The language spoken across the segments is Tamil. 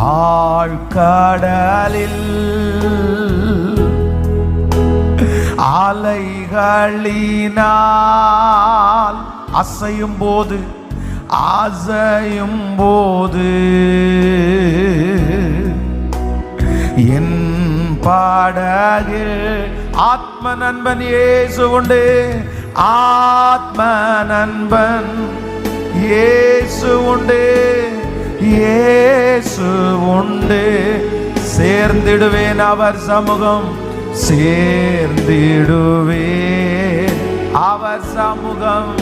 ஆழ்கடலில் அலைகளினால் அசையும் போது என் படகில் ஆத்ம நண்பன் இயேசு உண்டு. ஆத்ம நண்பன் இயேசு உண்டு, இயேசு உண்டு. சேர்ந்திடுவேன் அவர் சமூகம், சேர்ந்திடுவேன் அவர் சமூகம்,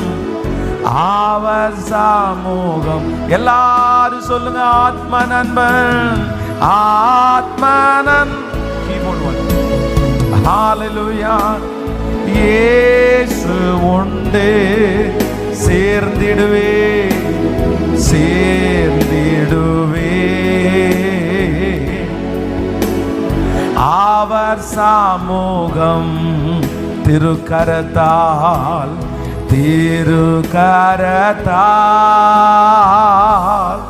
அவர் சமூகம். எல்லாரும் சொல்லுங்க, ஆத்ம நண்பன், ஆத்ம நண்பன். ஹல்லேலூயா. இயேசு உண்டு, சேர்ந்திடுவே சேர்ந்திடுவே அவர் சமூகம். திருக்கரத்தால் திருக்கரத்தால்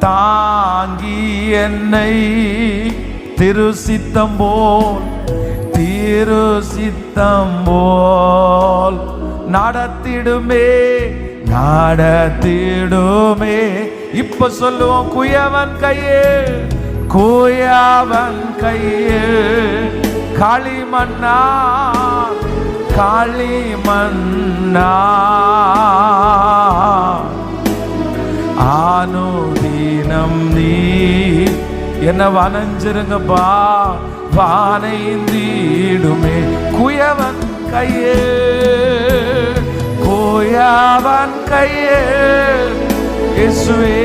தாங்கி என்னை திருசித்தம் போல் திருசித்தம் போல் நடத்திடுமே நடத்திடுமே. இப்ப சொல்லுவோம், குயவன் கையில் குயவன் கையில் களிமண்ணா களிமண்ணா ஆனுதீனம் நீ என்ன வனஞ்சிருங்கப்பா வானைந்திடுமே. குயவன் கையே குயவன் கையே இயேசுவே,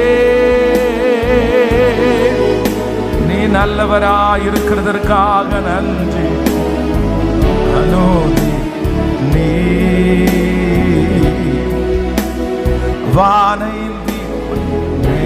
நீ நல்லவரா இருக்கிறதற்காக நன்றி. அனோதி நீ வானைந்திடுமே.